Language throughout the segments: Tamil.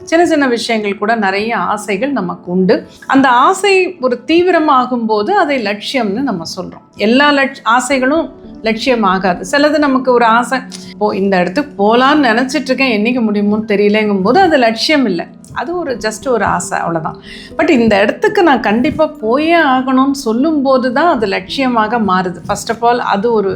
சின்ன சின்ன விஷயங்கள் கூட நிறைய ஆசைகள் நமக்கு உண்டு. அந்த ஆசை ஒரு தீவிரமாகும் போது அதை லட்சியம்னு நம்ம சொல்கிறோம். எல்லா ஆசைகளும் லட்சியம் ஆகாது. சிலது நமக்கு ஒரு ஆசை, இந்த இடத்துக்கு போகலான்னு நினச்சிட்டு இருக்கேன், என்னைக்கு முடியுமோன்னு தெரியலங்கும் போது அது லட்சியம் இல்லை, அது ஒரு ஜஸ்ட் ஒரு ஆசை, அவ்வளோதான். பட் இந்த இடத்துக்கு நான் கண்டிப்பாக போயே ஆகணும்னு சொல்லும்போது தான் அது லட்சியமாக மாறுது. ஃபர்ஸ்ட் ஆஃப் ஆல் அது ஒரு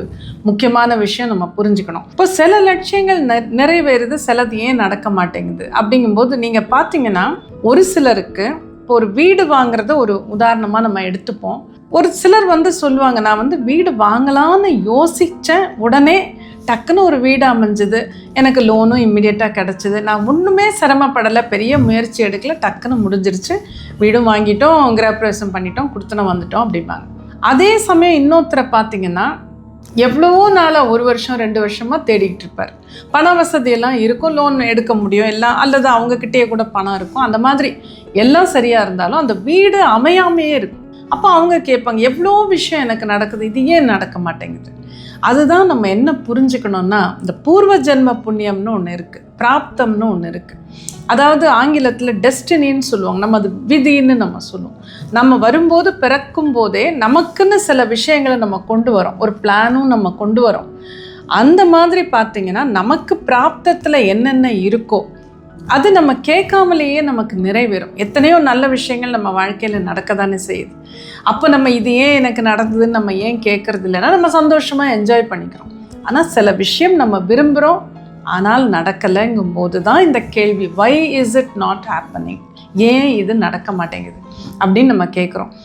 முக்கியமான விஷயம் நம்ம புரிஞ்சுக்கணும். இப்போ சில லட்சியங்கள் நிறைவேறுது, சிலது ஏன் நடக்க மாட்டேங்குது அப்படிங்கும்போது நீங்கள் பார்த்தீங்கன்னா, ஒரு சிலருக்கு இப்போ ஒரு வீடு வாங்குறத ஒரு உதாரணமாக நம்ம எடுத்துப்போம். ஒரு சிலர் சொல்லுவாங்க, நான் வீடு வாங்கலான்னு யோசித்தேன், உடனே டக்குன்னு ஒரு வீடு அமைஞ்சுது, எனக்கு லோனும் இம்மிடியட்டாக கிடச்சிது, நான் ஒன்றுமே சிரமப்படலை, பெரிய முயற்சி எடுக்கல, டக்குன்னு முடிஞ்சிருச்சு, வீடும் வாங்கிட்டோம், கிரகப்பிரவேசம் பண்ணிட்டோம், கொடுத்துன வந்துட்டோம் அப்படிம்பாங்க. அதே சமயம் இன்னொருத்தரை பார்த்தீங்கன்னா, எவ்வளவோ நாளாக 1 வருஷம் 2 வருஷமாக தேடிக்கிட்டு இருப்பார். பண வசதியெல்லாம் இருக்கும், லோன் எடுக்க முடியும் எல்லாம், அல்லது அவங்கக்கிட்டே கூட பணம் இருக்கும், அந்த மாதிரி எல்லாம் சரியாக இருந்தாலும் அந்த வீடு அமையாமையே இருக்கும். அப்போ அவங்க கேட்பாங்க, எவ்வளோ விஷயம் எனக்கு நடக்குது, இது ஏன் நடக்க மாட்டேங்குது? அதுதான் நம்ம என்ன புரிஞ்சுக்கணும்னா, இந்த பூர்வ ஜென்ம புண்ணியம்னு ஒன்று இருக்குது, பிராப்தம்னு ஒன்று இருக்குது. அதாவது ஆங்கிலத்தில் டெஸ்டினின்னு சொல்லுவாங்க, நம்ம அது விதின்னு நம்ம சொல்லுவோம். நம்ம வரும்போது பிறக்கும் போதே நமக்குன்னு சில விஷயங்களை நம்ம கொண்டு வரோம், ஒரு பிளானும் நம்ம கொண்டு வரோம். அந்த மாதிரி பார்த்திங்கன்னா நமக்கு பிராப்தத்தில் என்னென்ன இருக்கோ அது நம்ம கேட்காமலேயே நமக்கு நிறைவேறும். எத்தனையோ நல்ல விஷயங்கள் நம்ம வாழ்க்கையில் நடக்க தானே செய்யுது. அப்போ நம்ம இது ஏன் எனக்கு நடந்ததுன்னு நம்ம ஏன் கேட்கறது இல்லைன்னா, நம்ம சந்தோஷமாக என்ஜாய் பண்ணிக்கிறோம். ஆனால் சில விஷயம் நம்ம விரும்புகிறோம், ஆனால் நடக்கலைங்கும் போது தான் இந்த கேள்வி, why is it not happening, ஏன் இது நடக்க மாட்டேங்குது அப்படின்னு நம்ம கேட்குறோம்.